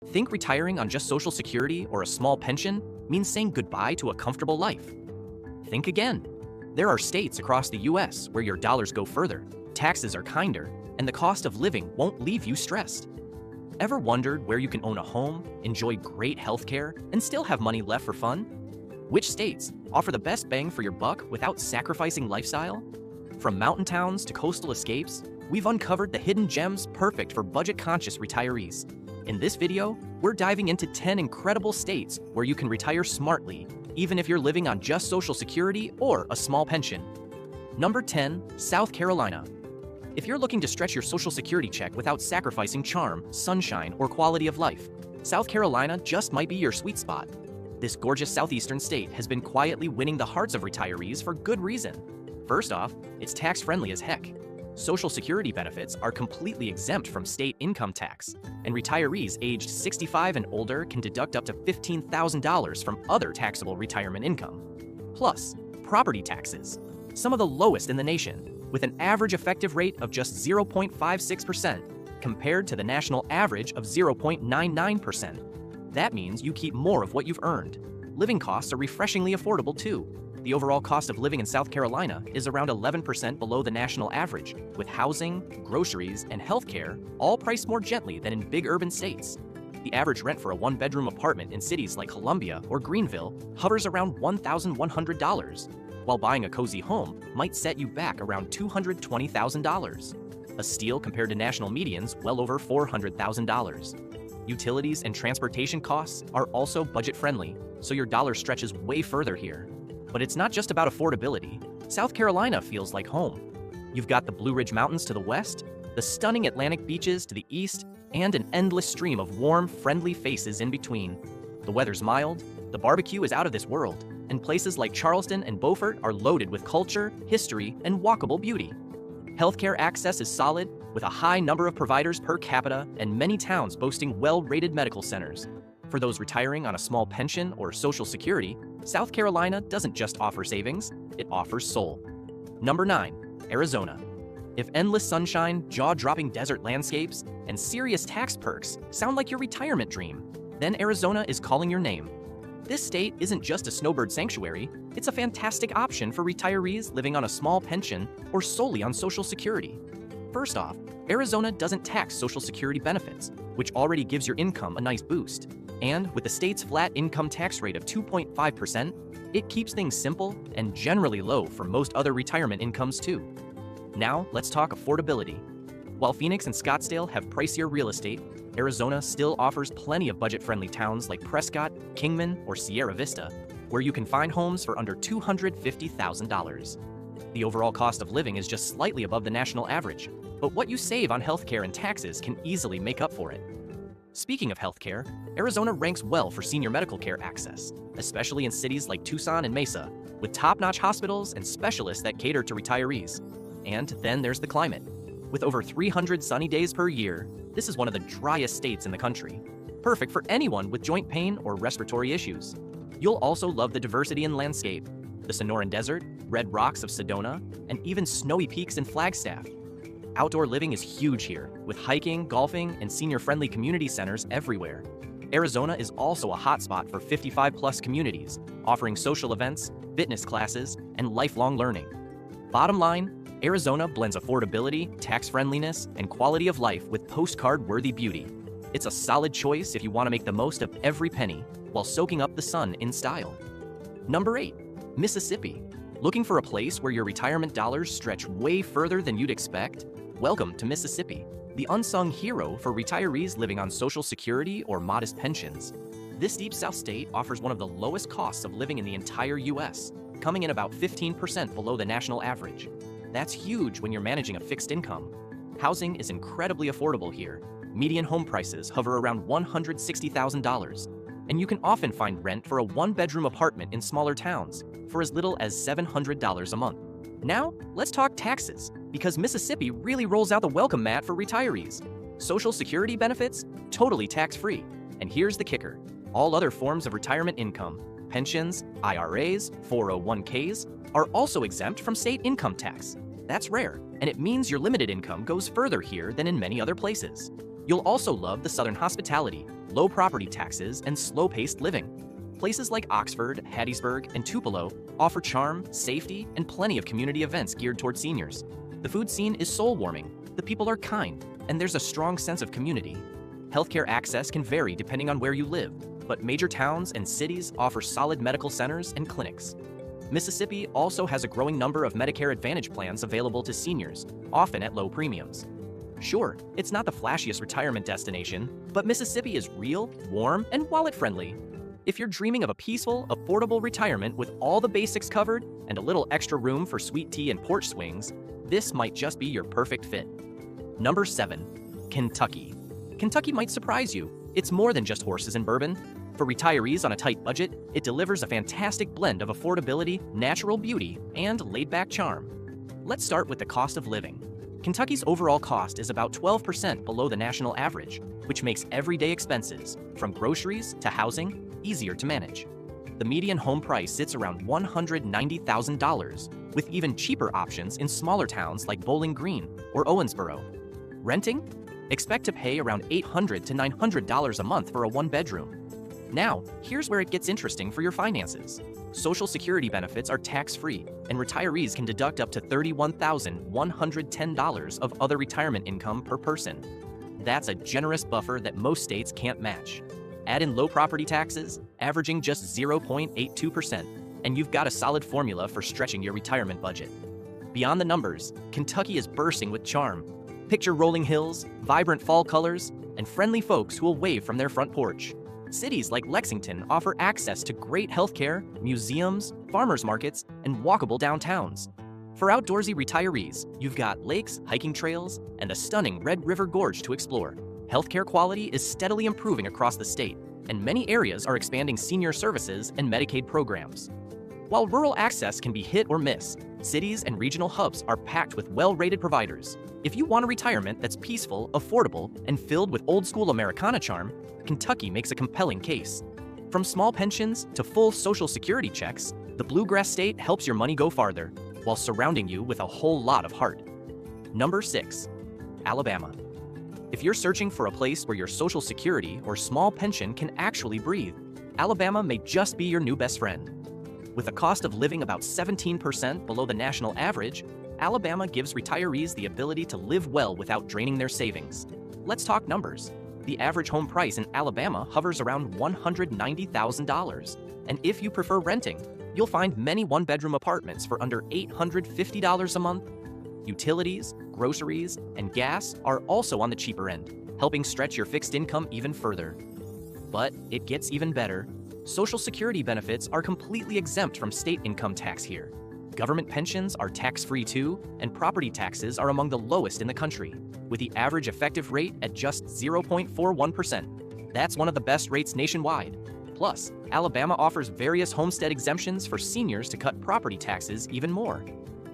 Think retiring on just Social Security or a small pension means saying goodbye to a comfortable life? Think again. There are states across the US where your dollars go further, taxes are kinder, and the cost of living won't leave you stressed. Ever wondered where you can own a home, enjoy great healthcare, and still have money left for fun? Which states offer the best bang for your buck without sacrificing lifestyle? From mountain towns to coastal escapes, we've uncovered the hidden gems perfect for budget-conscious retirees. In this video, we're diving into 10 incredible states where you can retire smartly, even if you're living on just Social Security or a small pension. Number 10, South Carolina. If you're looking to stretch your Social Security check without sacrificing charm, sunshine, or quality of life, South Carolina just might be your sweet spot. This gorgeous southeastern state has been quietly winning the hearts of retirees for good reason. First off, it's tax-friendly as heck. Social Security benefits are completely exempt from state income tax, and retirees aged 65 and older can deduct up to $15,000 from other taxable retirement income. Plus, property taxes, some of the lowest in the nation, with an average effective rate of just 0.56% compared to the national average of 0.99%. That means you keep more of what you've earned. Living costs are refreshingly affordable too. The overall cost of living in South Carolina is around 11% below the national average, with housing, groceries, and healthcare all priced more gently than in big urban states. The average rent for a one-bedroom apartment in cities like Columbia or Greenville hovers around $1,100, while buying a cozy home might set you back around $220,000. A steal compared to national medians well over $400,000. Utilities and transportation costs are also budget-friendly, so your dollar stretches way further here. But it's not just about affordability. South Carolina feels like home. You've got the Blue Ridge Mountains to the west, the stunning Atlantic beaches to the east, and an endless stream of warm, friendly faces in between. The weather's mild, the barbecue is out of this world, and places like Charleston and Beaufort are loaded with culture, history, and walkable beauty. Healthcare access is solid, with a high number of providers per capita and many towns boasting well-rated medical centers. For those retiring on a small pension or Social Security, South Carolina doesn't just offer savings, it offers soul. Number 9, Arizona. If endless sunshine, jaw-dropping desert landscapes, and serious tax perks sound like your retirement dream, then Arizona is calling your name. This state isn't just a snowbird sanctuary, it's a fantastic option for retirees living on a small pension or solely on Social Security. First off, Arizona doesn't tax Social Security benefits, which already gives your income a nice boost. And with the state's flat income tax rate of 2.5%, it keeps things simple and generally low for most other retirement incomes too. Now, let's talk affordability. While Phoenix and Scottsdale have pricier real estate, Arizona still offers plenty of budget-friendly towns like Prescott, Kingman, or Sierra Vista, where you can find homes for under $250,000. The overall cost of living is just slightly above the national average, but what you save on healthcare and taxes can easily make up for it. Speaking of healthcare, Arizona ranks well for senior medical care access, especially in cities like Tucson and Mesa, with top-notch hospitals and specialists that cater to retirees. And then there's the climate. With over 300 sunny days per year, this is one of the driest states in the country, perfect for anyone with joint pain or respiratory issues. You'll also love the diversity in landscape, the Sonoran Desert, red rocks of Sedona, and even snowy peaks in Flagstaff. Outdoor living is huge here, with hiking, golfing, and senior-friendly community centers everywhere. Arizona is also a hotspot for 55-plus communities, offering social events, fitness classes, and lifelong learning. Bottom line, Arizona blends affordability, tax-friendliness, and quality of life with postcard-worthy beauty. It's a solid choice if you want to make the most of every penny while soaking up the sun in style. Number 8, Mississippi. Looking for a place where your retirement dollars stretch way further than you'd expect? Welcome to Mississippi, the unsung hero for retirees living on Social Security or modest pensions. This deep South state offers one of the lowest costs of living in the entire U.S., coming in about 15% below the national average. That's huge when you're managing a fixed income. Housing is incredibly affordable here. Median home prices hover around $160,000, and you can often find rent for a one-bedroom apartment in smaller towns for as little as $700 a month. Now, let's talk taxes, because Mississippi really rolls out the welcome mat for retirees. Social Security benefits, totally tax-free. And here's the kicker. All other forms of retirement income, pensions, IRAs, 401ks, are also exempt from state income tax. That's rare, and it means your limited income goes further here than in many other places. You'll also love the Southern hospitality, low property taxes, and slow-paced living. Places like Oxford, Hattiesburg, and Tupelo offer charm, safety, and plenty of community events geared toward seniors. The food scene is soul-warming, the people are kind, and there's a strong sense of community. Healthcare access can vary depending on where you live, but major towns and cities offer solid medical centers and clinics. Mississippi also has a growing number of Medicare Advantage plans available to seniors, often at low premiums. Sure, it's not the flashiest retirement destination, but Mississippi is real, warm, and wallet-friendly. If you're dreaming of a peaceful, affordable retirement with all the basics covered and a little extra room for sweet tea and porch swings, this might just be your perfect fit. Number 7. Kentucky. Kentucky might surprise you. It's more than just horses and bourbon. For retirees on a tight budget, it delivers a fantastic blend of affordability, natural beauty, and laid-back charm. Let's start with the cost of living. Kentucky's overall cost is about 12% below the national average, which makes everyday expenses, from groceries to housing, easier to manage. The median home price sits around $190,000, with even cheaper options in smaller towns like Bowling Green or Owensboro. Renting? Expect to pay around $800 to $900 a month for a one-bedroom. Now, here's where it gets interesting for your finances. Social Security benefits are tax-free, and retirees can deduct up to $31,110 of other retirement income per person. That's a generous buffer that most states can't match. Add in low property taxes, averaging just 0.82%, and you've got a solid formula for stretching your retirement budget. Beyond the numbers, Kentucky is bursting with charm. Picture rolling hills, vibrant fall colors, and friendly folks who will wave from their front porch. Cities like Lexington offer access to great healthcare, museums, farmers markets, and walkable downtowns. For outdoorsy retirees, you've got lakes, hiking trails, and the stunning Red River Gorge to explore. Healthcare quality is steadily improving across the state, and many areas are expanding senior services and Medicaid programs. While rural access can be hit or miss, cities and regional hubs are packed with well-rated providers. If you want a retirement that's peaceful, affordable, and filled with old-school Americana charm, Kentucky makes a compelling case. From small pensions to full Social Security checks, the Bluegrass State helps your money go farther, while surrounding you with a whole lot of heart. Number 6. Alabama. If you're searching for a place where your Social Security or small pension can actually breathe, Alabama may just be your new best friend. With a cost of living about 17% below the national average, Alabama gives retirees the ability to live well without draining their savings. Let's talk numbers. The average home price in Alabama hovers around $190,000, and if you prefer renting, you'll find many one-bedroom apartments for under $850 a month. Utilities, groceries, and gas are also on the cheaper end, helping stretch your fixed income even further. But it gets even better. Social Security benefits are completely exempt from state income tax here. Government pensions are tax-free too, and property taxes are among the lowest in the country, with the average effective rate at just 0.41%. That's one of the best rates nationwide. Plus, Alabama offers various homestead exemptions for seniors to cut property taxes even more.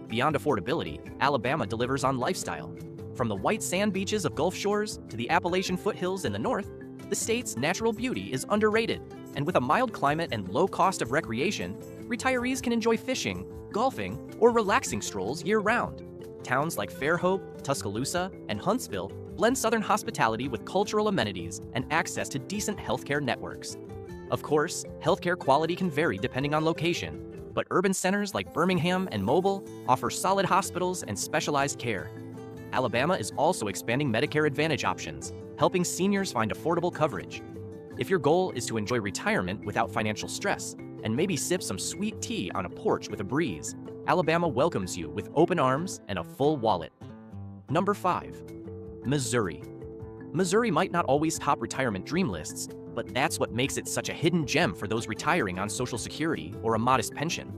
Beyond affordability, Alabama delivers on lifestyle. From the white sand beaches of Gulf Shores to the Appalachian foothills in the north, the state's natural beauty is underrated. And with a mild climate and low cost of recreation, retirees can enjoy fishing, golfing, or relaxing strolls year-round. Towns like Fairhope, Tuscaloosa, and Huntsville blend southern hospitality with cultural amenities and access to decent healthcare networks. Of course, healthcare quality can vary depending on location, but urban centers like Birmingham and Mobile offer solid hospitals and specialized care. Alabama is also expanding Medicare Advantage options, helping seniors find affordable coverage. If your goal is to enjoy retirement without financial stress, and maybe sip some sweet tea on a porch with a breeze, Alabama welcomes you with open arms and a full wallet. Number 5. Missouri. Missouri might not always top retirement dream lists, but that's what makes it such a hidden gem for those retiring on Social Security or a modest pension.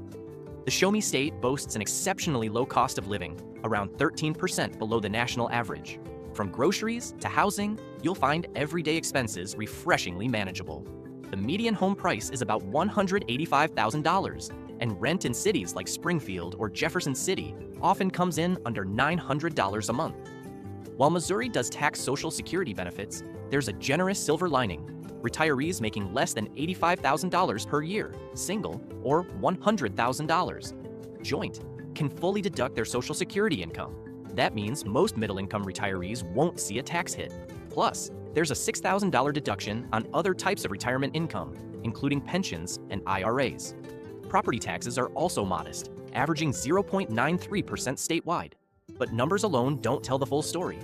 The Show Me State boasts an exceptionally low cost of living, around 13% below the national average. From groceries to housing, you'll find everyday expenses refreshingly manageable. The median home price is about $185,000, and rent in cities like Springfield or Jefferson City often comes in under $900 a month. While Missouri does tax Social Security benefits, there's a generous silver lining. Retirees making less than $85,000 per year, single, or $100,000 joint, can fully deduct their Social Security income. That means most middle-income retirees won't see a tax hit. Plus, There's a $6,000 deduction on other types of retirement income, including pensions and IRAs. Property taxes are also modest, averaging 0.93% statewide. But numbers alone don't tell the full story.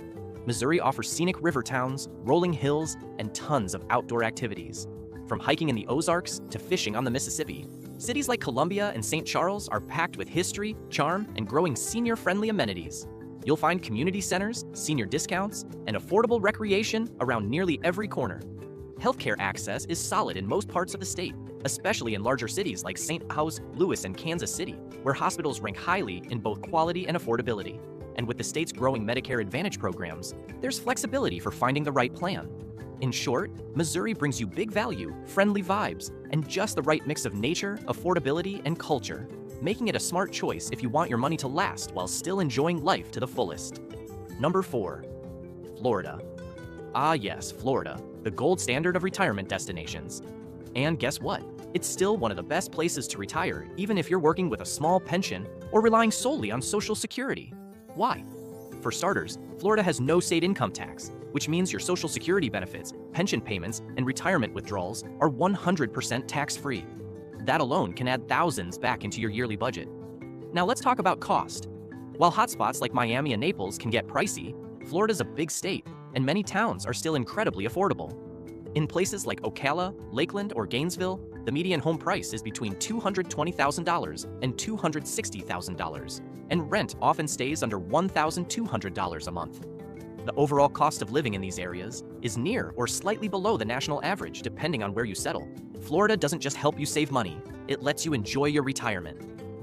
Missouri offers scenic river towns, rolling hills, and tons of outdoor activities. From hiking in the Ozarks to fishing on the Mississippi, cities like Columbia and St. Charles are packed with history, charm, and growing senior-friendly amenities. You'll find community centers, senior discounts, and affordable recreation around nearly every corner. Healthcare access is solid in most parts of the state, especially in larger cities like St. Louis, Lewis, and Kansas City, where hospitals rank highly in both quality and affordability. And with the state's growing Medicare Advantage programs, there's flexibility for finding the right plan. In short, Missouri brings you big value, friendly vibes, and just the right mix of nature, affordability, and culture, making it a smart choice if you want your money to last while still enjoying life to the fullest. Number 4. Florida. Ah yes, Florida, the gold standard of retirement destinations. And guess what? It's still one of the best places to retire, even if you're working with a small pension or relying solely on Social Security. Why? For starters, Florida has no state income tax, which means your Social Security benefits, pension payments, and retirement withdrawals are 100% tax-free. That alone can add thousands back into your yearly budget. Now let's talk about cost. While hotspots like Miami and Naples can get pricey, Florida's a big state, and many towns are still incredibly affordable. In places like Ocala, Lakeland, or Gainesville, the median home price is between $220,000 and $260,000, and rent often stays under $1,200 a month. The overall cost of living in these areas is near or slightly below the national average, depending on where you settle. Florida doesn't just help you save money, it lets you enjoy your retirement.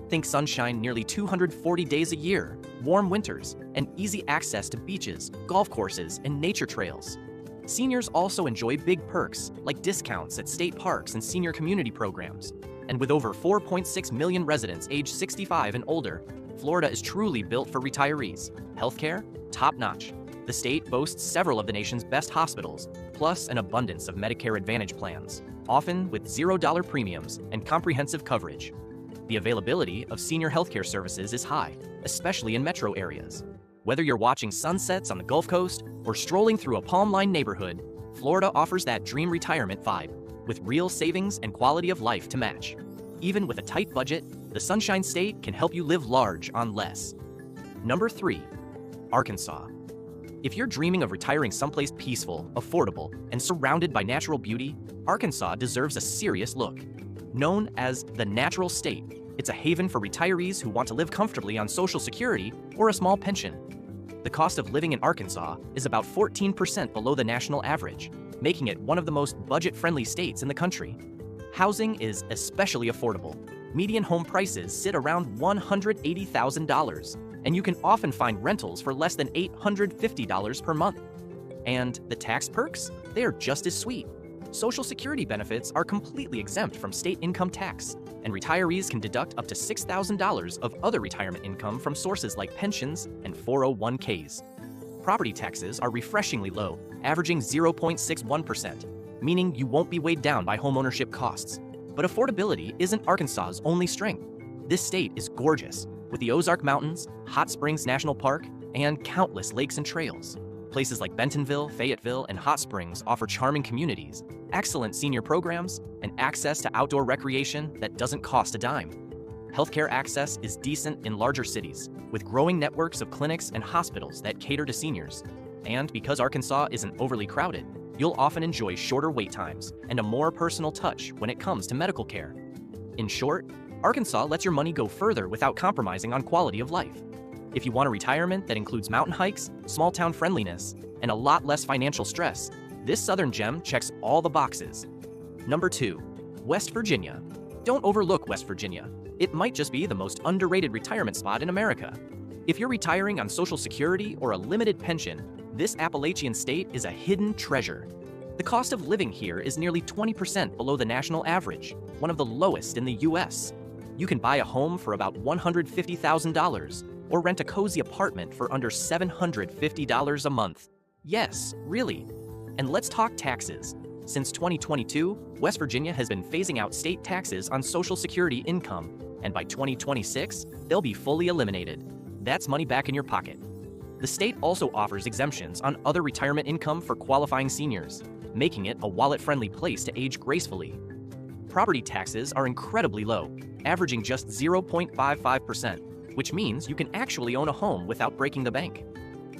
Think sunshine nearly 240 days a year, warm winters, and easy access to beaches, golf courses, and nature trails. Seniors also enjoy big perks, like discounts at state parks and senior community programs. And with over 4.6 million residents aged 65 and older, Florida is truly built for retirees. Healthcare, top-notch. The state boasts several of the nation's best hospitals, plus an abundance of Medicare Advantage plans, often with $0 premiums and comprehensive coverage. The availability of senior healthcare services is high, especially in metro areas. Whether you're watching sunsets on the Gulf Coast or strolling through a palm-lined neighborhood, Florida offers that dream retirement vibe, with real savings and quality of life to match. Even with a tight budget, the Sunshine State can help you live large on less. Number 3. Arkansas. If you're dreaming of retiring someplace peaceful, affordable, and surrounded by natural beauty, Arkansas deserves a serious look. Known as the Natural State, it's a haven for retirees who want to live comfortably on Social Security or a small pension. The cost of living in Arkansas is about 14% below the national average, making it one of the most budget-friendly states in the country. Housing is especially affordable. Median home prices sit around $180,000, and you can often find rentals for less than $850 per month. And the tax perks? They are just as sweet. Social Security benefits are completely exempt from state income tax, and retirees can deduct up to $6,000 of other retirement income from sources like pensions and 401ks. Property taxes are refreshingly low, averaging 0.61%, meaning you won't be weighed down by homeownership costs. But affordability isn't Arkansas's only strength. This state is gorgeous, with the Ozark Mountains, Hot Springs National Park, and countless lakes and trails. Places like Bentonville, Fayetteville, and Hot Springs offer charming communities, excellent senior programs, and access to outdoor recreation that doesn't cost a dime. Healthcare access is decent in larger cities, with growing networks of clinics and hospitals that cater to seniors. And because Arkansas isn't overly crowded, you'll often enjoy shorter wait times and a more personal touch when it comes to medical care. In short, Arkansas lets your money go further without compromising on quality of life. If you want a retirement that includes mountain hikes, small-town friendliness, and a lot less financial stress, this southern gem checks all the boxes. Number 2. West Virginia. Don't overlook West Virginia. It might just be the most underrated retirement spot in America. If you're retiring on Social Security or a limited pension, this Appalachian state is a hidden treasure. The cost of living here is nearly 20% below the national average, one of the lowest in the US. You can buy a home for about $150,000 or rent a cozy apartment for under $750 a month. Yes, really. And let's talk taxes. Since 2022, West Virginia has been phasing out state taxes on Social Security income, and by 2026, they'll be fully eliminated. That's money back in your pocket. The state also offers exemptions on other retirement income for qualifying seniors, making it a wallet-friendly place to age gracefully. Property taxes are incredibly low, averaging just 0.55%, which means you can actually own a home without breaking the bank.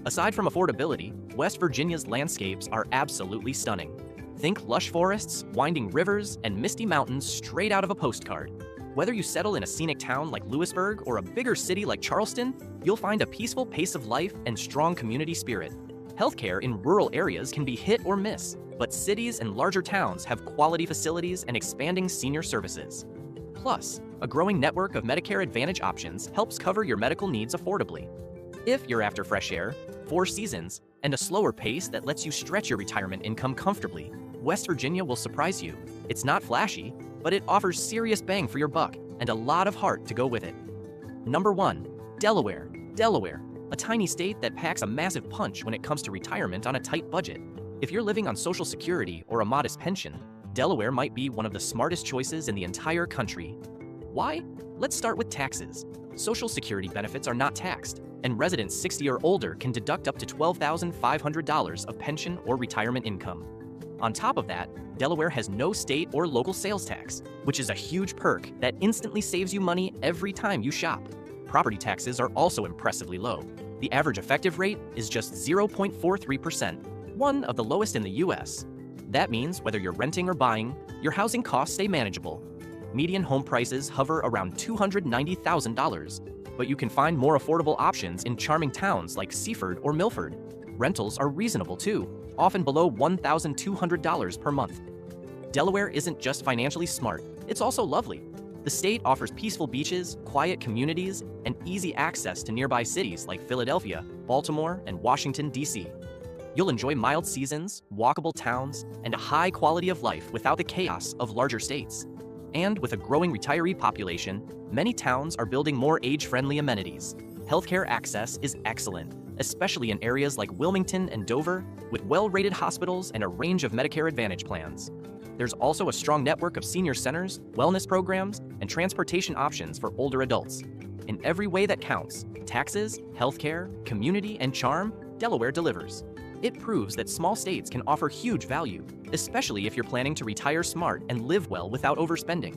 Aside from affordability, West Virginia's landscapes are absolutely stunning. Think lush forests, winding rivers, and misty mountains straight out of a postcard. Whether you settle in a scenic town like Lewisburg or a bigger city like Charleston, you'll find a peaceful pace of life and strong community spirit. Healthcare in rural areas can be hit or miss, but cities and larger towns have quality facilities and expanding senior services. Plus, a growing network of Medicare Advantage options helps cover your medical needs affordably. If you're after fresh air, 4 seasons, and a slower pace that lets you stretch your retirement income comfortably, West Virginia will surprise you. It's not flashy, but it offers serious bang for your buck and a lot of heart to go with it. Number 1. Delaware. Delaware, a tiny state that packs a massive punch when it comes to retirement on a tight budget. If you're living on Social Security or a modest pension, Delaware might be one of the smartest choices in the entire country. Why? Let's start with taxes. Social Security benefits are not taxed, and residents 60 or older can deduct up to $12,500 of pension or retirement income. On top of that, Delaware has no state or local sales tax, which is a huge perk that instantly saves you money every time you shop. Property taxes are also impressively low. The average effective rate is just 0.43%, one of the lowest in the US. That means whether you're renting or buying, your housing costs stay manageable. Median home prices hover around $290,000, but you can find more affordable options in charming towns like Seaford or Milford. Rentals are reasonable too, often below $1,200 per month. Delaware isn't just financially smart, it's also lovely. The state offers peaceful beaches, quiet communities, and easy access to nearby cities like Philadelphia, Baltimore, and Washington, D.C. You'll enjoy mild seasons, walkable towns, and a high quality of life without the chaos of larger states. And with a growing retiree population, many towns are building more age-friendly amenities. Healthcare access is excellent, especially in areas like Wilmington and Dover, with well-rated hospitals and a range of Medicare Advantage plans. There's also a strong network of senior centers, wellness programs, and transportation options for older adults. In every way that counts, taxes, healthcare, community, and charm, Delaware delivers. It proves that small states can offer huge value, especially if you're planning to retire smart and live well without overspending.